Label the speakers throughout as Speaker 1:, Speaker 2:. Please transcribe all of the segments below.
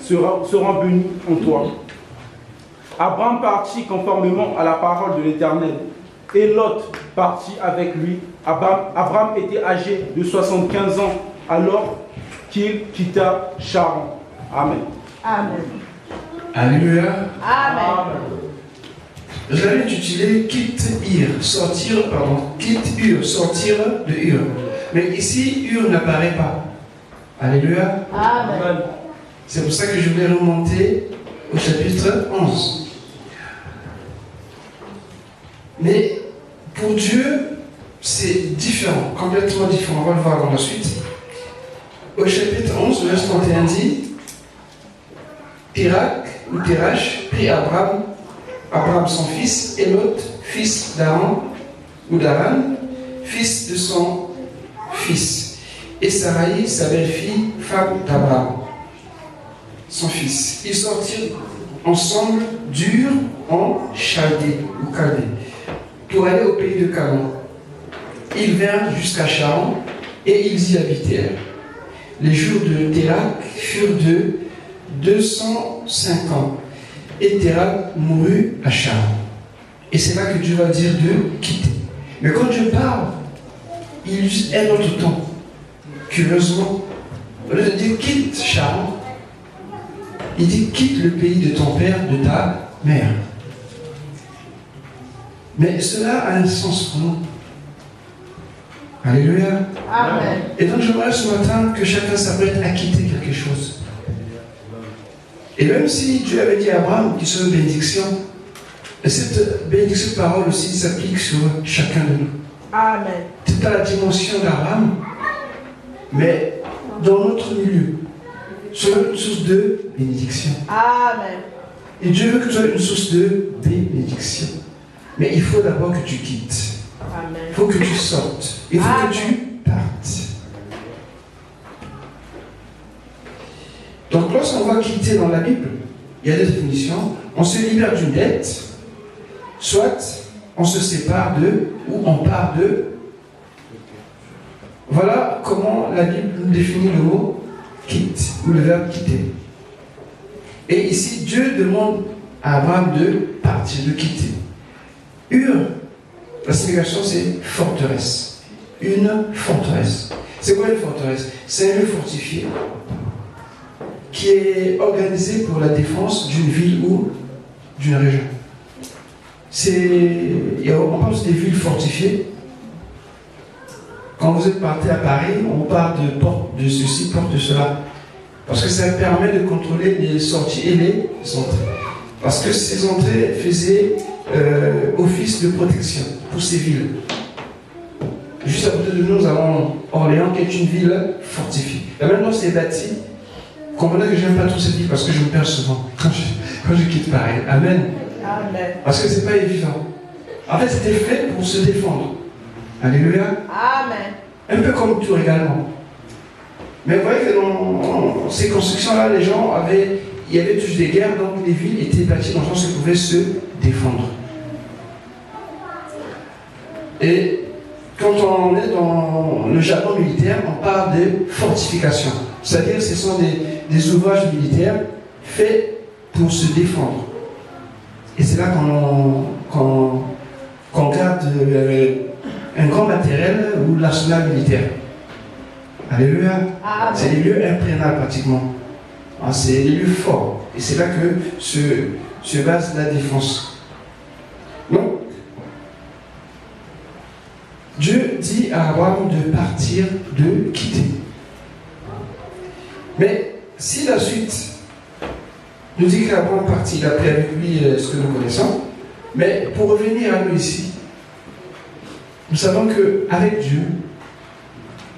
Speaker 1: sera béni en toi. Abraham partit conformément à la parole de l'Éternel, et Lot partit avec lui. Abraham était âgé de 75 ans alors qu'il quitta Charan. Amen.
Speaker 2: Amen.
Speaker 3: Alléluia.
Speaker 2: Amen.
Speaker 3: Vous avez intitulé quitte Ur, quitte Ur, sortir de Ur. Mais ici, Ur n'apparaît pas. Alléluia.
Speaker 2: Amen.
Speaker 3: C'est pour ça que je voulais remonter au chapitre 11. Mais pour Dieu, c'est différent, complètement différent. On va le voir dans la suite. Au chapitre 11, le verset 31 dit Térach prit Abraham son fils, et Lot, fils d'Aran, fils de son fils, et Sarai, sa belle-fille, femme d'Abraham, son fils. Ils sortirent ensemble d'Ur en Chaldée, pour aller au pays de Canaan. Ils vinrent jusqu'à Charan, et ils y habitèrent. Les jours de Térach furent de 205 ans. Et Térach mourut à Charan. Et c'est là que Dieu va dire de quitter. Mais quand Dieu parle, il use un autre temps. Curieusement, au lieu de dire quitte Charan, il dit quitte le pays de ton père, de ta mère. Mais cela a un sens pour nous. Alléluia.
Speaker 2: Amen.
Speaker 3: Et donc j'aimerais ce matin que chacun s'apprête à quitter quelque chose. Et même si Dieu avait dit à Abraham qu'il serait une bénédiction, cette bénédiction de parole aussi s'applique sur chacun de nous.
Speaker 2: Amen.
Speaker 3: C'est pas la dimension d'Abraham, mais dans notre milieu, sur une source de bénédiction.
Speaker 2: Amen.
Speaker 3: Et Dieu veut que tu sois une source de bénédiction. Mais il faut d'abord que tu quittes.
Speaker 2: Amen.
Speaker 3: Il faut que tu sortes. Il faut
Speaker 2: Amen.
Speaker 3: que tu partes. Donc lorsqu'on va quitter dans la Bible, il y a des définitions. On se libère d'une dette, soit on se sépare de, ou on part de. Voilà comment la Bible nous définit le mot quitte, ou le verbe quitter. Et ici, Dieu demande à Abraham de partir, de quitter. Ur, la signification c'est forteresse. Une forteresse. C'est quoi une forteresse? C'est un lieu fortifié qui est organisé pour la défense d'une ville ou d'une région. On parle des villes fortifiées. Quand vous êtes parti à Paris, on parle de porte de ceci, porte de cela. Parce que ça permet de contrôler les sorties et les entrées. Parce que ces entrées faisaient office de protection pour ces villes. Juste à côté de nous, nous avons Orléans qui est une ville fortifiée. Et maintenant, c'est bâti. Comprenez que je n'aime pas trop cette ville parce que je me perds souvent quand je quitte Paris. Amen.
Speaker 2: Amen.
Speaker 3: Parce que c'est pas évident. En fait, c'était fait pour se défendre. Alléluia.
Speaker 2: Amen.
Speaker 3: Un peu comme tout également. Mais vous voyez que dans ces constructions-là, il y avait toujours des guerres, donc les villes étaient bâties dans le sens où ils pouvaient se défendre. Et quand on est dans le jargon militaire, on parle de fortification. C'est-à-dire que ce sont des ouvrages militaires faits pour se défendre. Et c'est là qu'on garde un grand matériel ou l'arsenal militaire. Alléluia.
Speaker 2: Amen.
Speaker 3: C'est des lieux imprénables pratiquement. C'est des lieux forts. Et c'est là que se base la défense. Donc, Dieu dit à Abraham de partir, de quitter. Mais si la suite nous dit qu'Abraham partit, il a pris avec lui ce que nous connaissons, mais pour revenir à nous ici, nous savons qu'avec Dieu,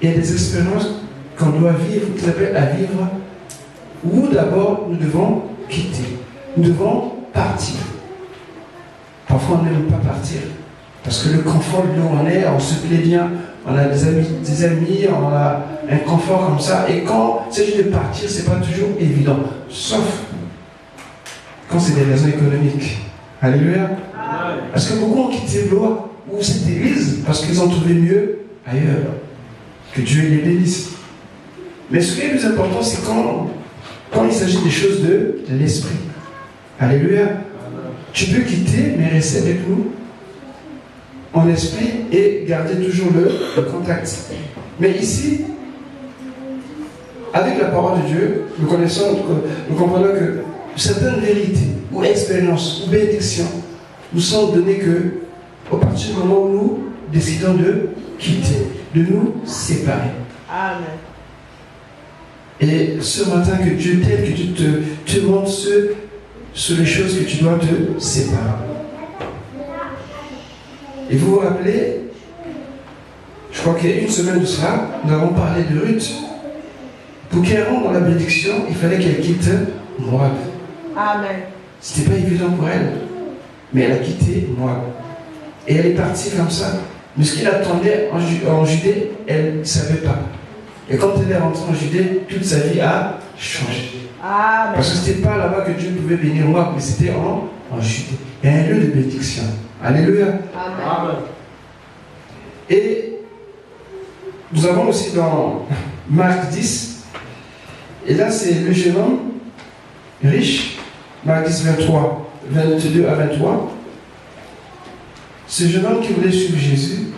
Speaker 3: il y a des expériences qu'on doit vivre, qui s'appellent à vivre, où d'abord nous devons quitter, nous devons partir. Parfois on n'aime pas partir, parce que le confort de où on est, on se plaît bien, on a des amis, on a un confort comme ça, et quand il s'agit de partir, c'est pas toujours évident, sauf quand c'est des raisons économiques. Alléluia. Parce que beaucoup ont quitté Blois ou cette église parce qu'ils ont trouvé mieux ailleurs. Que Dieu les bénisse. Mais ce qui est le plus important, c'est quand quand il s'agit des choses de l'esprit. Alléluia. Tu peux quitter, mais rester avec nous en esprit et garder toujours le contact. Mais ici, avec la parole de Dieu, nous comprenons que certaines vérités, ou expériences, ou bénédictions, nous sont données que, au partir du moment où nous décidons de quitter, de nous séparer.
Speaker 2: Amen.
Speaker 3: Et ce matin, que Dieu t'aide, que Dieu te montre sur les choses que tu dois te séparer. Et vous vous rappelez, je crois qu'il y a une semaine de cela, nous avons parlé de Ruth. Pour qu'elle rentre dans la bénédiction, il fallait qu'elle quitte Moab.
Speaker 2: Amen.
Speaker 3: C'était pas évident pour elle, mais elle a quitté Moab. Et elle est partie comme ça. Mais ce qui l'attendait en Judée, elle ne savait pas. Et quand elle est rentrée en Judée, toute sa vie a changé.
Speaker 2: Amen.
Speaker 3: Parce que ce n'était pas là-bas que Dieu pouvait bénir Moab, mais c'était en Judée. Il y a un lieu de bénédiction. Alléluia.
Speaker 2: Amen.
Speaker 3: Et nous avons aussi dans Marc 10, et là c'est le jeune homme riche, Marc 10, 22 à 23. Ce jeune homme qui voulait suivre Jésus,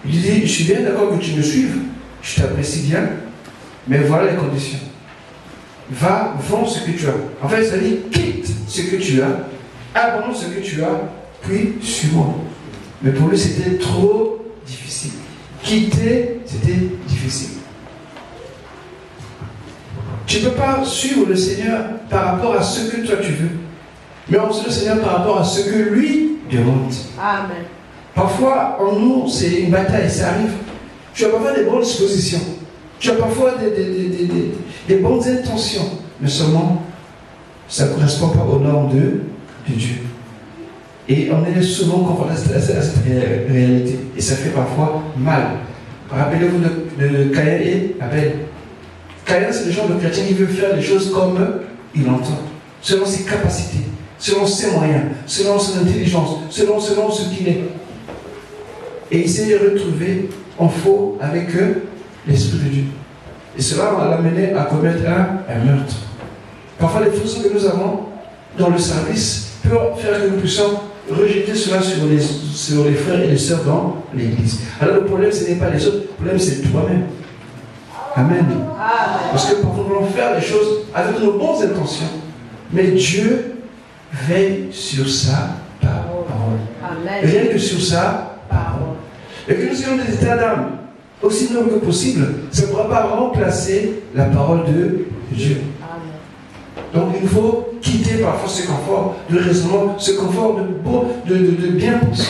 Speaker 3: il dit, je suis bien d'accord que tu me suives, je t'apprécie bien, mais voilà les conditions. Va, vends ce que tu as. En fait, ça dit, quitte ce que tu as, abandonne ce que tu as, puis suis-moi. Mais pour lui, c'était trop difficile. Quitter, c'était difficile. Tu ne peux pas suivre le Seigneur par rapport à ce que toi tu veux, mais on suit le Seigneur par rapport à ce que lui demande.
Speaker 2: Amen.
Speaker 3: Parfois, en nous, c'est une bataille, ça arrive. Tu as parfois des bonnes dispositions, tu as parfois des bonnes intentions, mais seulement, ça ne correspond pas aux normes de Dieu. Et on est souvent confronté à cette réalité. Et ça fait parfois mal. Rappelez-vous de Caïn et Abel. Caïn, c'est le genre de chrétien qui veut faire les choses comme il entend, selon ses capacités, selon ses moyens, selon son intelligence, selon ce qu'il est. Et il s'est retrouvé en faux avec l'Esprit de Dieu. Et cela l'a amené à commettre un meurtre. Parfois, les frustrations que nous avons dans le service peuvent faire que nous puissions rejeter cela sur les frères et les sœurs dans l'église. Alors le problème, ce n'est pas les autres, le problème, c'est toi-même. Amen. Parce que parfois, nous voulons faire les choses avec nos bonnes intentions, mais Dieu veille sur sa parole.
Speaker 2: Amen.
Speaker 3: Rien que sur sa parole. Et que nous ayons des états d'âme aussi nobles que possible, ça ne pourra pas remplacer la parole de Dieu. Donc il faut quitter parfois ce confort de raisonnement, ce confort de bien penser.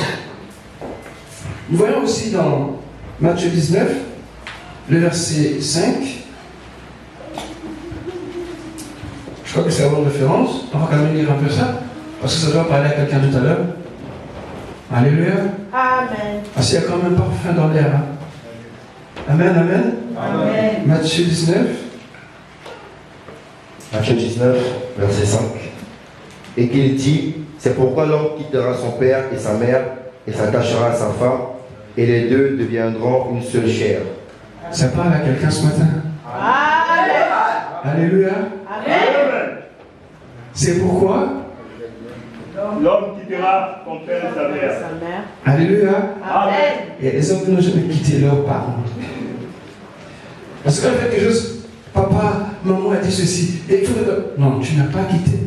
Speaker 3: Nous voyons aussi dans Matthieu 19, le verset 5. Je crois que c'est la bonne référence. On va quand même lire un peu ça, parce que ça doit parler à quelqu'un tout à l'heure. Alléluia.
Speaker 2: Amen.
Speaker 3: Parce qu'il y a quand même un parfum dans l'air. Hein? Amen, amen.
Speaker 2: Amen.
Speaker 3: Matthieu 19.
Speaker 4: Matthieu 19, verset 5. Et qu'il dit, c'est pourquoi l'homme quittera son père et sa mère et s'attachera à sa femme, et les deux deviendront une seule chair.
Speaker 3: Ça parle à quelqu'un ce matin.
Speaker 2: Amen.
Speaker 3: Alléluia.
Speaker 2: Amen.
Speaker 3: C'est pourquoi
Speaker 5: L'homme quittera son père et sa mère.
Speaker 2: Sa mère.
Speaker 3: Alléluia.
Speaker 2: Amen.
Speaker 3: Et les hommes n'ont jamais quitté leurs parents. Parce qu'en fait, quelque chose, papa, maman a dit ceci. Et il faut que... Non, tu n'as pas quitté.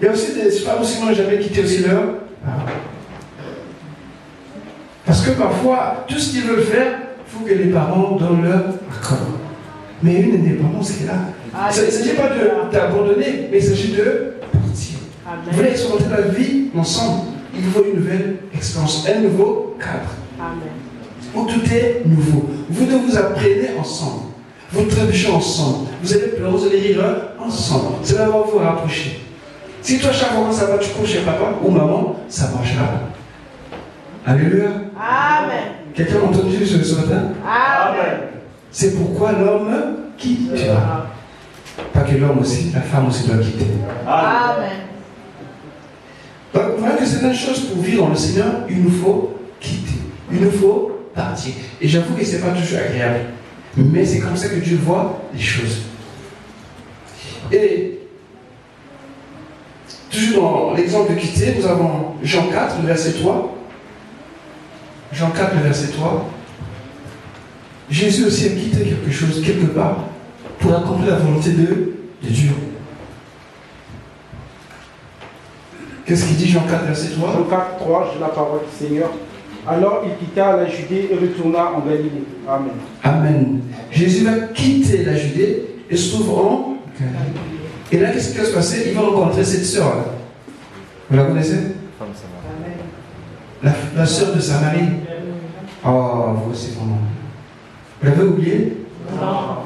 Speaker 3: Il y a aussi des femmes aussi qui n'ont jamais quitté aussi leurs parents. Parce que parfois, tout ce qu'ils veulent faire, il faut que les parents donnent leur accord. Mais une indépendance qui est là. Il ne s'agit pas d'abandonner, mais il s'agit de partir. Vous voulez expérimenter la vie ensemble. Il faut une nouvelle expérience, un nouveau cadre.
Speaker 2: Amen.
Speaker 3: Où tout est nouveau. Vous deux vous apprenez ensemble. Vous trébuchez ensemble. Vous allez pleurer, vous allez rire ensemble. Cela va vous rapprocher. Si toi, chaque fois ça va, tu cours chez papa ou maman, ça marchera. Alléluia.
Speaker 2: Amen.
Speaker 3: Quelqu'un a entendu ce matin?
Speaker 2: Amen.
Speaker 3: C'est pourquoi l'homme quittera. Pas que l'homme aussi, la femme aussi doit quitter.
Speaker 2: Amen.
Speaker 3: Donc, vous voyez que c'est une chose pour vivre dans le Seigneur, il nous faut quitter. Il nous faut partir. Et j'avoue que ce n'est pas toujours agréable. Mais c'est comme ça que Dieu voit les choses. Et toujours dans l'exemple de quitter, nous avons Jean 4, le verset 3. Jean 4, le verset 3. Jésus aussi a quitté quelque chose, quelque part, pour accomplir la volonté de Dieu. Qu'est-ce qu'il dit Jean 4, verset 3?
Speaker 1: Jean 4, 3, j'ai la parole du Seigneur. Alors il quitta la Judée et retourna en Galilée. Amen.
Speaker 3: Amen. Jésus va quitter la Judée et se trouve en Galilée. Et là, qu'est-ce qui va se passer? Il va rencontrer cette sœur-là. Vous la connaissez? La sœur de Samarie. Oh, voici vraiment. Vous l'avez oublié?
Speaker 2: Non.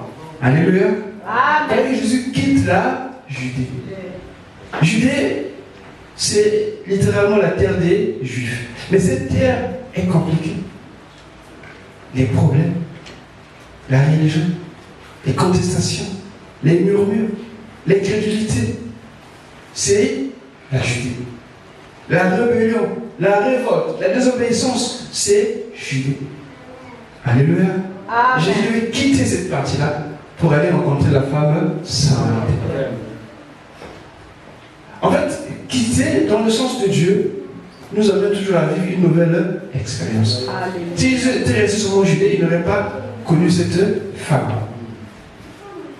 Speaker 3: Alléluia.
Speaker 2: Amen.
Speaker 3: Et Jésus quitte la Judée. Judée, c'est littéralement la terre des Juifs. Mais cette terre est compliquée. Les problèmes, la religion, les contestations, les murmures, l'incrédulité. C'est la Judée. La rébellion, la révolte, la désobéissance, c'est Judée. Alléluia.
Speaker 2: Amen.
Speaker 3: Jésus a quitté cette partie-là pour aller rencontrer la femme samaritaine. En fait, quitter dans le sens de Dieu, nous avons toujours à vivre une nouvelle expérience.
Speaker 2: Alléluia.
Speaker 3: Si Jésus était resté sur mon Judée, il n'aurait pas connu cette femme.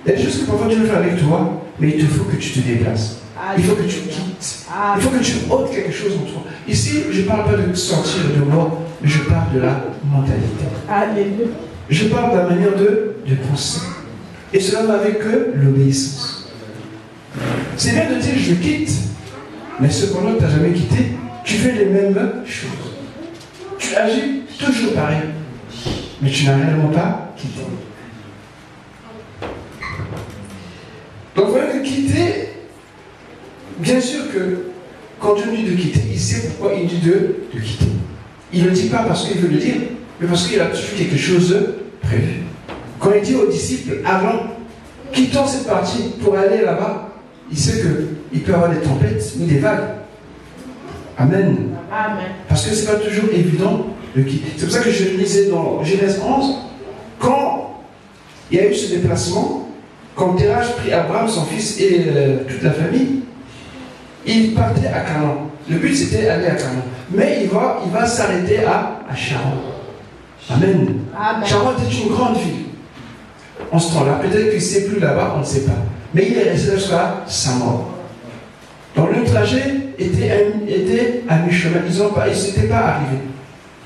Speaker 3: Il y a des choses que parfois Dieu veut faire avec toi, mais il te faut que tu te déplaces. Il faut que tu quittes. Il faut que tu ôtes quelque chose en toi. Ici, je ne parle pas de sortir de mort, mais je parle de la mentalité.
Speaker 2: Alléluia.
Speaker 3: Je parle de la manière de penser. Et cela va avec l'obéissance. C'est bien de dire je quitte, mais cependant tu n'as jamais quitté, tu fais les mêmes choses. Tu agis toujours pareil, mais tu n'as réellement pas quitté. Donc vous voyez que quitter, bien sûr que quand Dieu dit de quitter, il sait pourquoi il dit de quitter. Il ne le dit pas parce qu'il veut le dire, mais parce qu'il a toujours quelque chose prévu. Quand il dit aux disciples, avant, quittant cette partie pour aller là-bas, il sait qu'il peut y avoir des tempêtes ou des vagues. Amen.
Speaker 2: Amen.
Speaker 3: Parce que ce n'est pas toujours évident de quitter. C'est pour ça que je lisais dans Genèse 11, quand il y a eu ce déplacement, quand Terach prit Abraham, son fils et toute la famille, il partait à Canaan. Le but c'était d'aller à Canaan. Mais il va s'arrêter à Charan. Amen.
Speaker 2: Amen.
Speaker 3: Charan était une grande ville. En ce temps-là, peut-être qu'il ne sait plus là-bas, on ne sait pas. Mais il est resté jusqu'à sa mort. Donc le trajet était à mi-chemin. Ils n'étaient pas arrivés.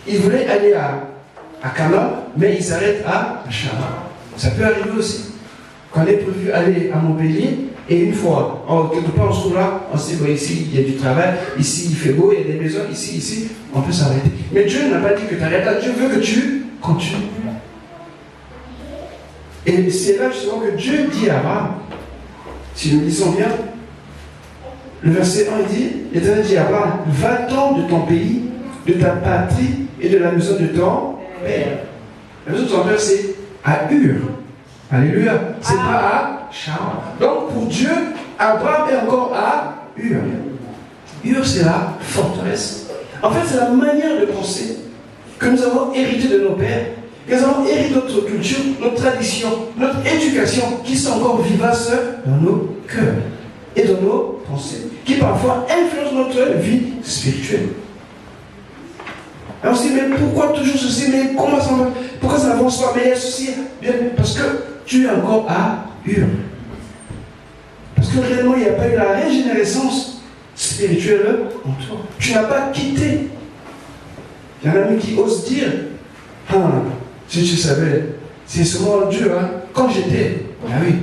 Speaker 3: Ils voulaient aller à Canaan, mais ils s'arrêtent à Charan. Ça peut arriver aussi. Quand on est prévu aller à Montpellier, et une fois, quelque part on se trouve là, on se dit, bon, ici il y a du travail, ici il fait beau, il y a des maisons, ici, on peut s'arrêter. Mais Dieu n'a pas dit que tu arrêtes là, Dieu veut que tu continues. Et c'est là justement que Dieu dit à Abraham, si nous lisons bien, le verset 1 il dit, l'Éternel dit à Abraham, va-t'en de ton pays, de ta patrie et de la maison de ton père. La maison de ton père c'est à Ur. Alléluia. C'est pas à Charan. Donc pour Dieu, Abraham est encore à Ur. Ur c'est la forteresse. En fait c'est la manière de penser que nous avons hérité de nos pères. Que nous avons hérité de notre culture, notre tradition, notre éducation qui sont encore vivaces dans nos cœurs et dans nos pensées, qui parfois influencent notre vie spirituelle. Alors on se dit, mais pourquoi toujours ceci? Mais comment ça va? Pourquoi ça n'avance pas? Mais il y a ceci. Bien, parce que tu es encore à Ur. Parce que réellement, il n'y a pas eu la régénérescence spirituelle en toi. Tu n'as pas quitté. Il y en a même qui osent dire, si tu savais, c'est seulement Dieu, quand j'étais. Ah oui,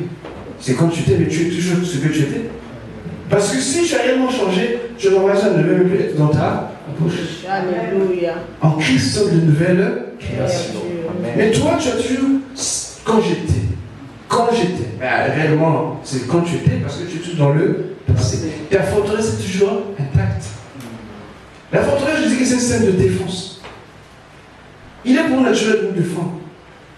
Speaker 3: c'est quand tu étais, mais tu es toujours ce que tu étais. Parce que si tu as réellement changé, je n'aurais jamais ne plus être dans ta bouche.
Speaker 2: Alléluia.
Speaker 3: En Christ, sommes de nouvelles créations. Mais toi, tu as toujours quand j'étais. Quand j'étais. Ben, réellement, c'est quand tu étais parce que tu es toujours dans le passé. Ta forteresse est toujours intacte. La forteresse, je dis que c'est un système de défense. Il est pour naturel de nous défendre.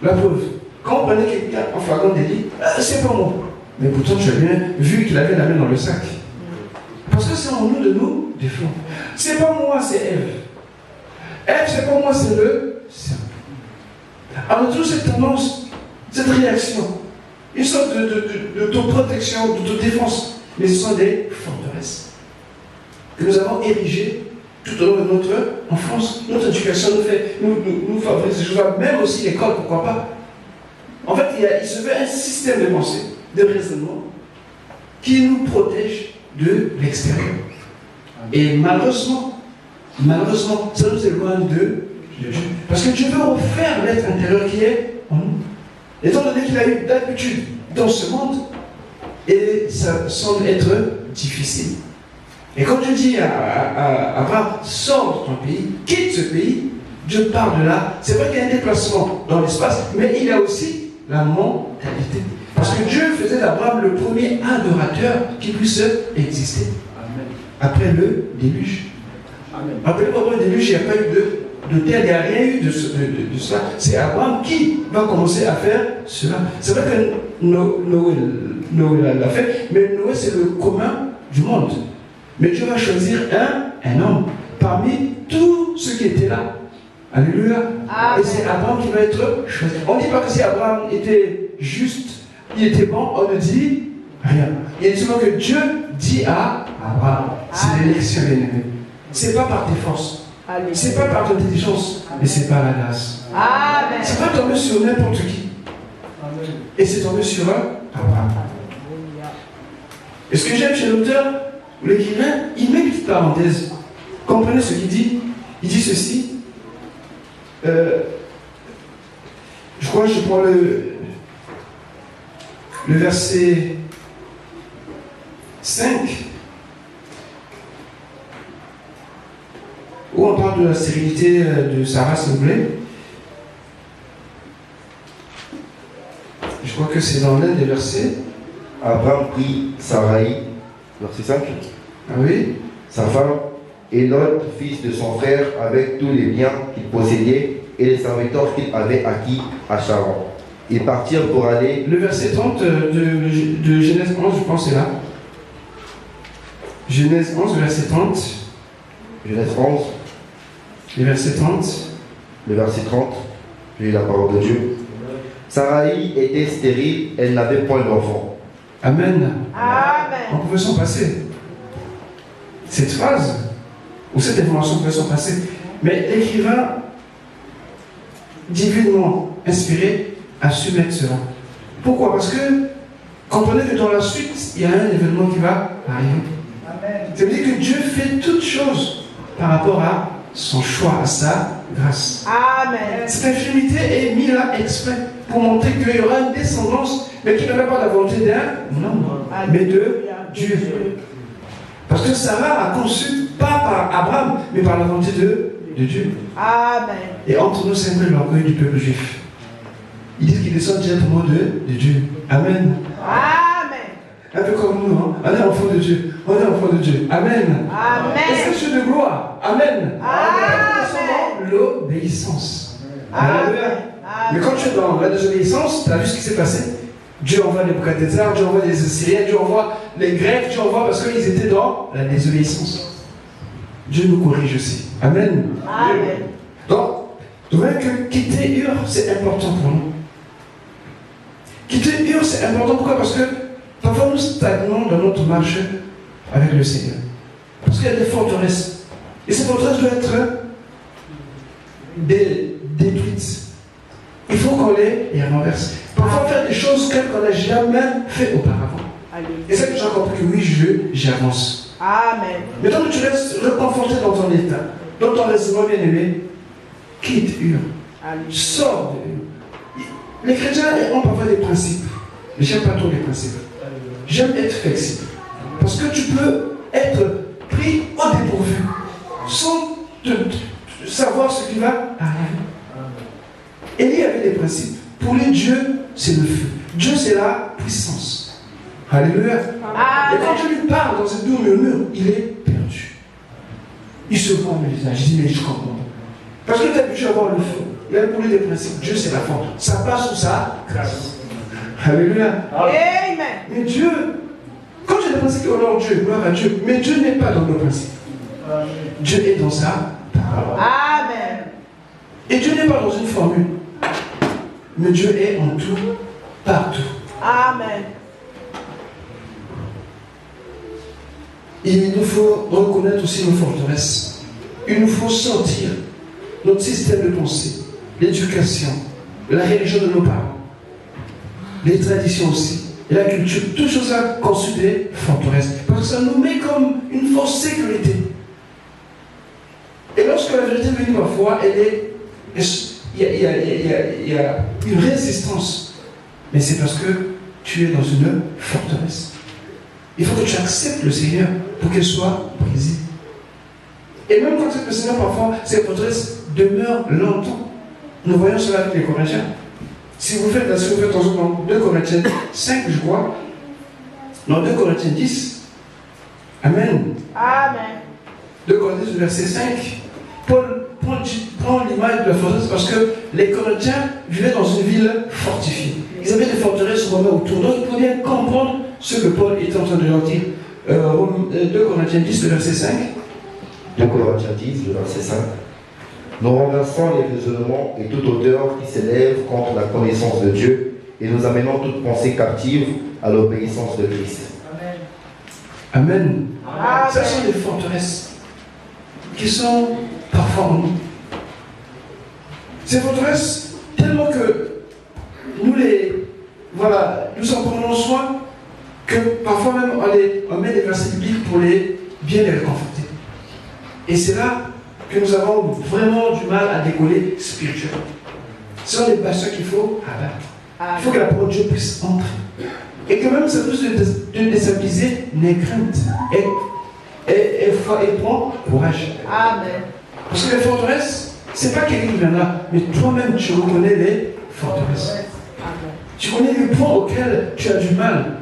Speaker 3: La preuve. Quand on prenait quelqu'un en flagrant délit, c'est pas moi. Mais pourtant, tu as bien vu qu'il avait la main dans le sac. Parce que c'est en nous de nous défendre. C'est pas moi, c'est Ève. Ève, c'est pas moi, c'est le serpent. Alors, toute cette tendance, cette réaction, une sorte d'autoprotection, d'autodéfense. Mais ce sont des forteresses que nous avons érigées tout au long de notre enfance. Notre éducation nous favorise ces choses-là, même aussi l'école, pourquoi pas. En fait, il se fait un système de pensée, de raisonnement, qui nous protège de l'extérieur. Et malheureusement, ça nous éloigne de Dieu. Parce que Dieu veut refaire l'être intérieur qui est en nous. Étant donné qu'il a eu d'habitude dans ce monde, et ça semble être difficile. Et quand Dieu dit à Abraham, sors de ton pays, quitte ce pays, Dieu part de là. C'est vrai qu'il y a un déplacement dans l'espace, mais il y a aussi la mentalité. Parce que Dieu faisait d'Abraham le premier adorateur qui puisse exister.
Speaker 1: Amen.
Speaker 3: Après le déluge.
Speaker 1: Amen.
Speaker 3: Rappelez-vous, après le déluge, il n'y a pas eu de terre, il n'y a rien eu de cela. C'est Abraham qui va commencer à faire cela. C'est vrai que Noé l'a fait, mais Noé, c'est le commun du monde. Mais Dieu va choisir un homme parmi tous ceux qui étaient là. Alléluia.
Speaker 2: Amen.
Speaker 3: Et c'est Abraham qui va être choisi. On ne dit pas que si Abraham était juste, il était bon, on ne dit rien. Il y a seulement que Dieu dit à Abraham, c'est l'élection bien-aimée. C'est pas par tes forces, c'est pas par ton intelligence, mais c'est par la grâce.
Speaker 2: Amen.
Speaker 3: C'est pas tombé sur n'importe qui. Et c'est tombé sur Abraham. Et ce que j'aime chez l'auteur, ou l'écrivain, il met une petite parenthèse. Comprenez ce qu'il dit. Il dit ceci. Je crois que je prends le verset 5, où on parle de la stérilité de Sarah, s'il vous plaît. Je crois que c'est dans l'un des versets.
Speaker 4: Abraham prit Sarai, verset 5,
Speaker 3: Ah oui.
Speaker 4: sa femme, et Lot, fils de son frère, avec tous les biens qu'il possédait et les serviteurs qu'il avait acquis à Charan. Ils partirent pour aller.
Speaker 3: Le verset 30 de Genèse 11, je pense, c'est là. Genèse 11, verset 30.
Speaker 4: Genèse 11,
Speaker 3: Le verset 30.
Speaker 4: le verset 30, je lis la parole de Dieu. Sarai était stérile, elle n'avait point d'enfant.
Speaker 3: Amen. On
Speaker 2: Amen.
Speaker 3: pouvait s'en passer. Cette phrase, ou cette information pouvait s'en passer. Mais l'écrivain, divinement inspiré, a su mettre cela. Pourquoi? Parce que, comprenez que dans la suite, il y a un événement qui va arriver. Ça veut dire que Dieu fait toutes choses par rapport à son choix, à sa grâce.
Speaker 2: Amen.
Speaker 3: Cette infirmité est mise là exprès pour montrer qu'il y aura une descendance, mais qui n'aurait pas la volonté d'un homme, mais de Dieu. Parce que Sarah a conçu pas par Abraham, mais par la volonté de Dieu.
Speaker 2: Amen.
Speaker 3: Et entre nous, c'est un peu l'orgueil du peuple juif. Ils disent qu'ils descendent directement de Dieu. Amen.
Speaker 2: Amen.
Speaker 3: Un peu comme nous, hein? On est enfant de Dieu. On est enfant de Dieu. Amen.
Speaker 2: Amen.
Speaker 3: Est-ce que Dieu de gloire? Amen.
Speaker 2: Amen.
Speaker 3: L'obéissance.
Speaker 2: Amen.
Speaker 3: Alléluia. Mais
Speaker 2: Amen.
Speaker 3: quand tu es dans la désobéissance, tu as vu ce qui s'est passé? Dieu envoie les Nebuchadnezzar, Dieu envoie les Assyriens, Dieu envoie les Grecs, Dieu envoie parce qu'ils étaient dans la désobéissance. Dieu nous corrige aussi. Amen.
Speaker 2: Amen.
Speaker 3: Donc, vous voyez que quitter Ur, c'est important pour nous. Quitter Ur, c'est important. Pourquoi? Parce que parfois nous stagnons dans notre marche avec le Seigneur. Parce qu'il y a des forteresses. Et ces forteresses doivent être détruites. Il faut qu'on les renverse. Parfois faire des choses qu'on n'a jamais fait auparavant. Et c'est que j'ai compris que oui, j'avance.
Speaker 2: Amen.
Speaker 3: Mais tant que tu restes reconforté dans ton état, dans ton raisonnement bien aimé, quitte Ur. Sors de Ur. Les chrétiens ont parfois des principes. Mais j'aime pas trop les principes. J'aime être flexible. Parce que tu peux être pris au dépourvu sans savoir ce qui va arriver. Élie avait des principes. Pour lui, Dieu, c'est le feu. Dieu, c'est la puissance. Alléluia. Et quand je lui parle dans ce doux murmure, il est perdu. Il se voit le visage. Je dis, mais je comprends. Parce que tu as habitué à voir le feu. Il a pour lui des principes. Dieu, c'est la force. Ça passe ou ça grâce. Alléluia.
Speaker 2: Amen.
Speaker 3: Mais Dieu, quand j'ai des principes qui honorent Dieu, gloire à Dieu, mais Dieu n'est pas dans nos principes. Dieu est dans sa parole.
Speaker 2: Amen.
Speaker 3: Et Dieu n'est pas dans une formule. Mais Dieu est en tout, partout.
Speaker 2: Amen.
Speaker 3: Il nous faut reconnaître aussi nos forteresses. Il nous faut sortir notre système de pensée, l'éducation, la religion de nos parents, les traditions aussi, et la culture, toutes choses à considérer forteresses. Parce que ça nous met comme une fausse sécurité. Et lorsque la vérité vient parfois, il y a une résistance. Mais c'est parce que tu es dans une forteresse. Il faut que tu acceptes le Seigneur pour qu'elle soit brisée. Et même quand le Seigneur, parfois, cette forteresse demeure longtemps. Nous voyons cela avec les Corinthiens. Si vous faites dans 2 Corinthiens 5, je crois, dans 2 Corinthiens 10, Amen.
Speaker 2: Amen.
Speaker 3: 2 Corinthiens, verset 5, Paul prend l'image de la forteresse parce que les Corinthiens vivaient dans une ville fortifiée. Ils avaient des forteresses romaines autour. Donc il faut bien comprendre ce que Paul est en train de leur dire. 2 Corinthiens 10, le verset 5.
Speaker 4: 2 Corinthiens 10, le verset 5. Nous renversons les raisonnements et toute hauteur qui s'élève contre la connaissance de Dieu et nous amenons toute pensée captive à l'obéissance de Christ.
Speaker 3: Amen.
Speaker 2: Amen.
Speaker 3: Ce sont des forteresses qui sont parfois en nous. Ces forteresses, tellement que nous en prenons soin, que parfois même on met des versets bibliques pour bien les réconforter. Et c'est là que nous avons vraiment du mal à décoller spirituellement. Ce sont les bastions qu'il faut abattre. Il faut que la parole de Dieu puisse entrer. Et que même ça puisse te déstabiliser, n'aie crainte. Et prends courage.
Speaker 2: Amen.
Speaker 3: Parce que les forteresses, c'est pas quelqu'un qui vient là, mais toi-même tu reconnais les forteresses.
Speaker 2: Amen.
Speaker 3: Tu connais les points auxquels tu as du mal,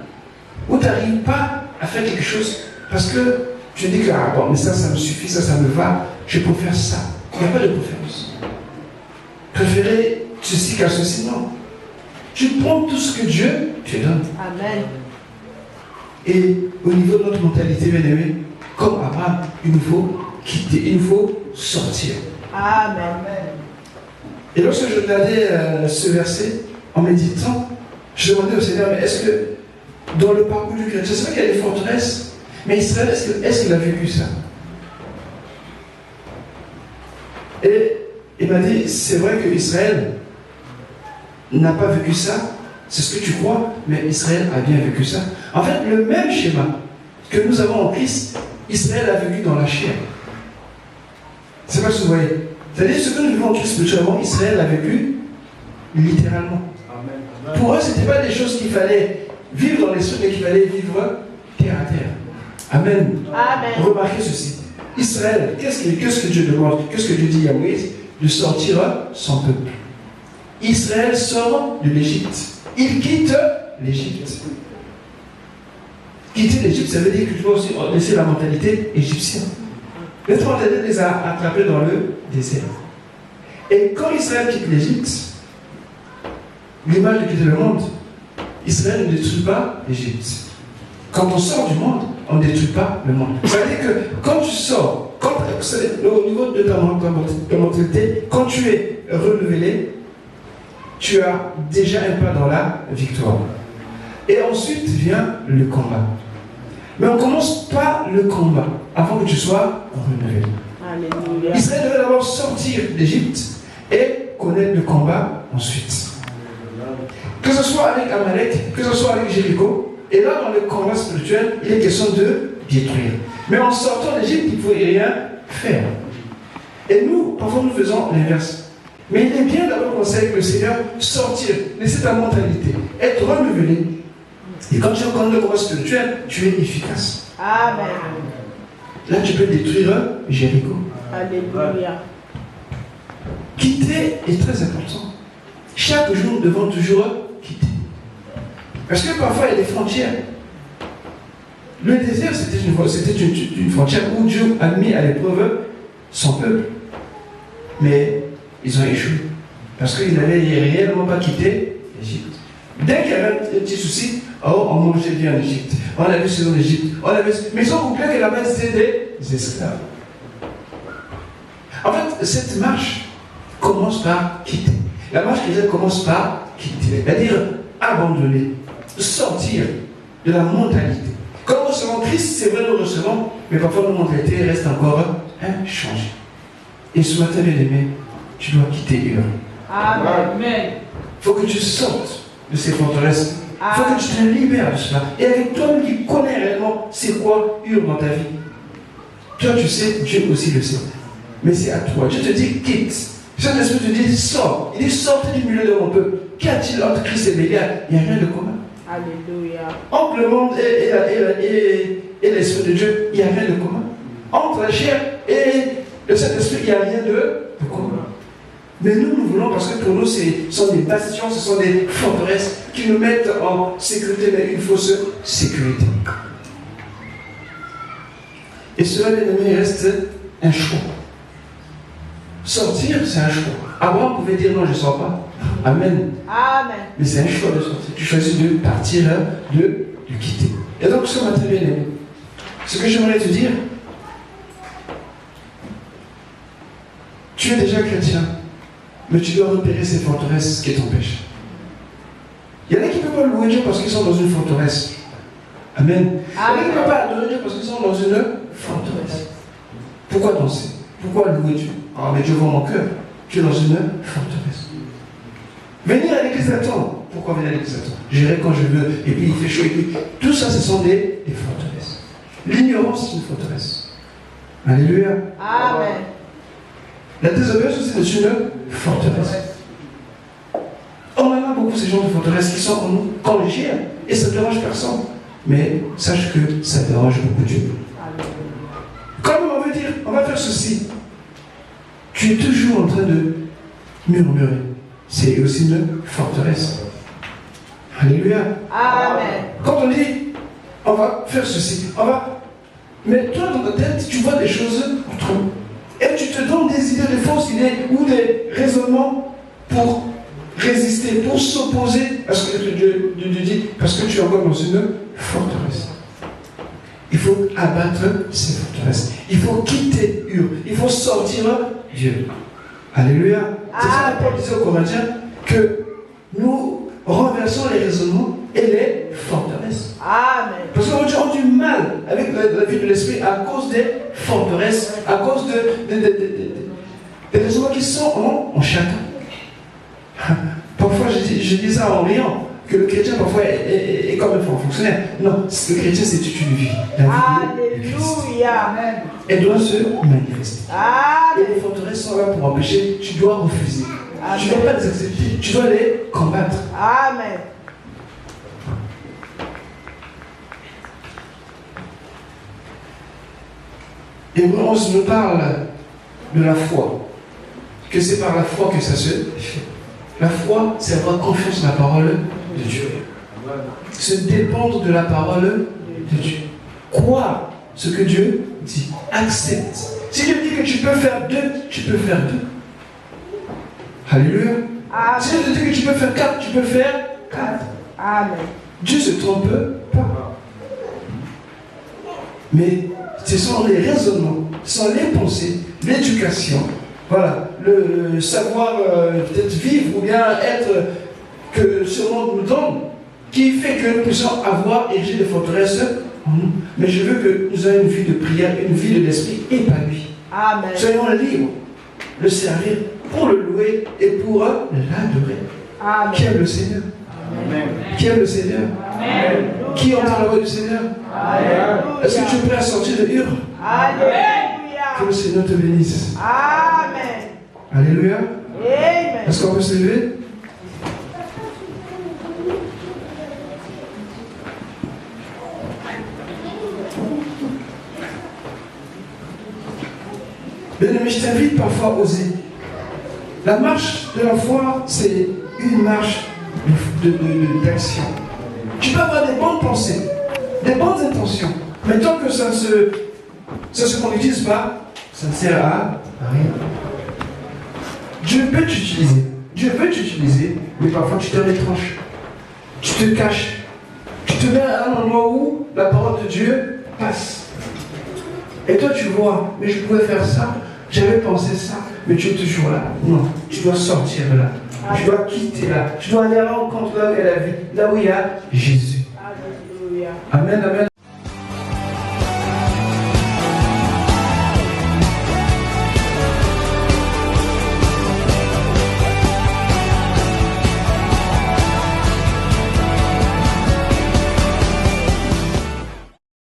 Speaker 3: où tu n'arrives pas à faire quelque chose parce que tu dis que mais ça me suffit, ça me va, je peux faire ça. Il n'y a pas de préférence. Préférer ceci qu'à ceci, non. Tu prends tout ce que Dieu te donne.
Speaker 2: Amen.
Speaker 3: Et au niveau de notre mentalité, bien aimé, comme Abraham, il nous faut quitter, il nous faut sortir.
Speaker 2: Amen.
Speaker 3: Et lorsque je regardais ce verset, en méditant, je demandais au Seigneur, mais est-ce que dans le parcours du chrétien, c'est vrai qu'il y a des forteresses, mais Israël, est-ce qu'il a vécu ça? Et il m'a dit, c'est vrai que Israël n'a pas vécu ça, c'est ce que tu crois, mais Israël a bien vécu ça. En fait, le même schéma que nous avons en Christ, Israël a vécu dans la chair. C'est pas ce que vous voyez. C'est-à-dire, ce que nous vivons en Christ spirituellement, Israël a vécu littéralement. Amen. Pour eux, ce n'était pas des choses qu'il fallait vivre dans l'esprit, mais qu'il fallait vivre terre à terre. Amen.
Speaker 2: Amen.
Speaker 3: Remarquez ceci. Israël, qu'est-ce que Dieu demande? Qu'est-ce que Dieu dit à Moïse? De sortir son peuple. Israël sort de l'Égypte. Il quitte l'Égypte. Quitter l'Égypte, ça veut dire que tu dois aussi laisser la mentalité égyptienne. Cette mentalité les a attrapés dans le désert. Et quand Israël quitte l'Égypte, l'image de quitter le monde, Israël ne détruit pas l'Égypte. Quand on sort du monde, on ne détruit pas le monde. Ça veut dire que quand tu sors, au niveau de ta mentalité, quand tu es renouvelé, tu as déjà un pas dans la victoire. Et ensuite vient le combat. Mais on ne commence pas le combat avant que tu sois renouvelé.
Speaker 2: Alléluia.
Speaker 3: Israël devait d'abord sortir d'Égypte et connaître le combat ensuite. Que ce soit avec Amalek, que ce soit avec Jéricho, et là dans le combat spirituel, il est question de détruire. Mais en sortant d'Égypte, il ne faut rien faire. Et nous, parfois nous faisons l'inverse. Mais il est bien d'avoir commencé avec le Seigneur, sortir, laisser ta mentalité, être renouvelé. Et quand tu reconnais le combat spirituel, tu es efficace.
Speaker 2: Amen.
Speaker 3: Là, tu peux détruire Jéricho.
Speaker 2: Alléluia.
Speaker 3: Quitter est très important. Chaque jour, nous devons toujours quitter. Parce que parfois, il y a des frontières. Le désert, c'était une frontière où Dieu a mis à l'épreuve son peuple. Mais ils ont échoué. Parce qu'ils n'avaient réellement pas quitté l'Égypte. Dès qu'il y avait un petit souci, on mangeait bien en Égypte. On avait ceux en Égypte. Mais ils ont oublié que là-bas, c'était des esclaves. En fait, cette marche commence par quitter. La marche chrétienne commence par quitter, c'est-à-dire abandonner. sortir de la mentalité. Quand nous recevons Christ, c'est vrai, nous recevons, mais parfois nos mentalités restent encore inchangées. Et ce matin, bien aimé, tu dois quitter Ur.
Speaker 2: Amen.
Speaker 3: Il faut que tu sortes de ces forteresses. Il faut que tu te libères de cela. Et avec toi-même qui connais réellement c'est quoi Ur dans ta vie. Toi, tu sais, Dieu aussi le sait. Mais c'est à toi. Dieu te dit quitte. Saint-Esprit te dit sors. Il dit sortez du milieu de mon peuple. Qu'y a-t-il entre Christ et Bélial? Il n'y a rien de commun.
Speaker 2: Alléluia.
Speaker 3: Entre le monde et l'Esprit de Dieu, il n'y a rien de commun. Entre la chair et le Saint-Esprit, il n'y a rien de commun. Mais nous voulons, parce que pour nous, ce sont des bastions, ce sont des forteresses qui nous mettent en sécurité, mais une fausse sécurité. Et cela, bien aimé, reste un choix. Sortir, c'est un choix. Abraham pouvait dire non, je ne sors pas. Amen.
Speaker 2: Amen.
Speaker 3: Mais c'est un choix de sortir. Tu choisis de partir, de quitter. Et donc, ce matin, bien aimé, ce que j'aimerais te dire, tu es déjà chrétien, mais tu dois repérer ces forteresses qui t'empêchent. Il y en a qui ne peuvent pas louer Dieu parce qu'ils sont dans une forteresse. Amen. Il y en a qui ne peuvent pas adorer Dieu parce qu'ils sont dans une forteresse. Pourquoi danser? Pourquoi louer Dieu? Ah, mais Dieu voit mon cœur. Tu es dans une forteresse. Venir à l'église attendre. Pourquoi venir à l'église attendre? J'irai quand je veux, et puis il fait chaud, et puis. Tout ça, ce sont des forteresses. L'ignorance, c'est une forteresse. Alléluia.
Speaker 2: Amen.
Speaker 3: La désobéissance aussi est une forteresse. On en a beaucoup ces gens de forteresse qui sont en nous quand on les gère, et ça ne dérange personne. Mais sache que ça dérange beaucoup Dieu. Comme on veut dire, on va faire ceci. Tu es toujours en train de murmurer. C'est aussi une forteresse. Alléluia.
Speaker 2: Amen.
Speaker 3: Quand on dit, on va faire ceci, on va. Mais toi, dans ta tête, tu vois des choses autrement. Et tu te donnes des idées, des fausses idées ou des raisonnements pour résister, pour s'opposer à ce que Dieu dit, parce que tu es encore dans une forteresse. Il faut abattre ces forteresses. Il faut quitter Ur. Il faut sortir Dieu. Alléluia. C'est ça que Paul disait aux Corinthiens, que nous renversons les raisonnements et les forteresses.
Speaker 2: Amen.
Speaker 3: Parce qu'on a du mal avec la vie de l'esprit à cause des forteresses, à cause des raisonnements qui sont en chacun. Parfois, je dis ça en riant, que le chrétien parfois est comme un fonctionnaire. Non, le chrétien c'est toute une vie. La vie de Christ.
Speaker 2: Alléluia.
Speaker 3: Elle doit se manifester.
Speaker 2: Amen.
Speaker 3: Et les forteresses sont là pour empêcher. Tu dois refuser.
Speaker 2: Amen.
Speaker 3: Tu ne dois pas les accepter. Tu dois les combattre.
Speaker 2: Amen.
Speaker 3: Hébreux 11 nous parle de la foi. Que c'est par la foi que ça se fait. La foi, c'est avoir confiance dans la parole de Dieu. Se dépendre de la parole de Dieu. Croire ce que Dieu dit. Accepte. Si Dieu dit que tu peux faire 2, tu peux faire 2. Alléluia.
Speaker 2: Amen.
Speaker 3: Si Dieu te dit que tu peux faire 4, tu peux faire 4.
Speaker 2: Amen.
Speaker 3: Dieu ne se trompe pas. Mais ce sont les raisonnements, ce sont les pensées, l'éducation, voilà, le savoir peut-être vivre ou bien être que ce monde nous donne, qui fait que nous puissions avoir érigé des forteresses en nous. Mais je veux que nous ayons une vie de prière, une vie de l'esprit épanouie.
Speaker 2: Amen.
Speaker 3: Soyons libres, le servir, pour le louer et pour l'adorer.
Speaker 2: Amen.
Speaker 3: Qui aime le Seigneur?
Speaker 5: Amen.
Speaker 3: Qui aime le Seigneur?
Speaker 2: Amen.
Speaker 3: Qui entend la voix du Seigneur?
Speaker 2: Alléluia.
Speaker 3: Est-ce que tu es prêt à sortir de Ur?
Speaker 2: Alléluia.
Speaker 3: Que le Seigneur te bénisse.
Speaker 2: Amen.
Speaker 3: Alléluia.
Speaker 2: Amen.
Speaker 3: Est-ce qu'on peut se lever? Bien-aimé, je t'invite parfois à oser. La marche de la foi, c'est une marche d'action. Tu peux avoir des bonnes pensées, des bonnes intentions, mais tant que ça ne se concrétise pas, ça ne sert à rien. Dieu peut t'utiliser. Dieu veut t'utiliser, mais parfois tu te retranches. Tu te caches. Tu te mets à un endroit où la parole de Dieu passe. Et toi tu vois, mais je pouvais faire ça, j'avais pensé ça, mais tu es toujours là. Non, tu dois sortir de là. Je dois quitter là. Je dois aller à la rencontre là où elle a vu, là où il y a Jésus.
Speaker 2: Alléluia.
Speaker 3: Amen, amen.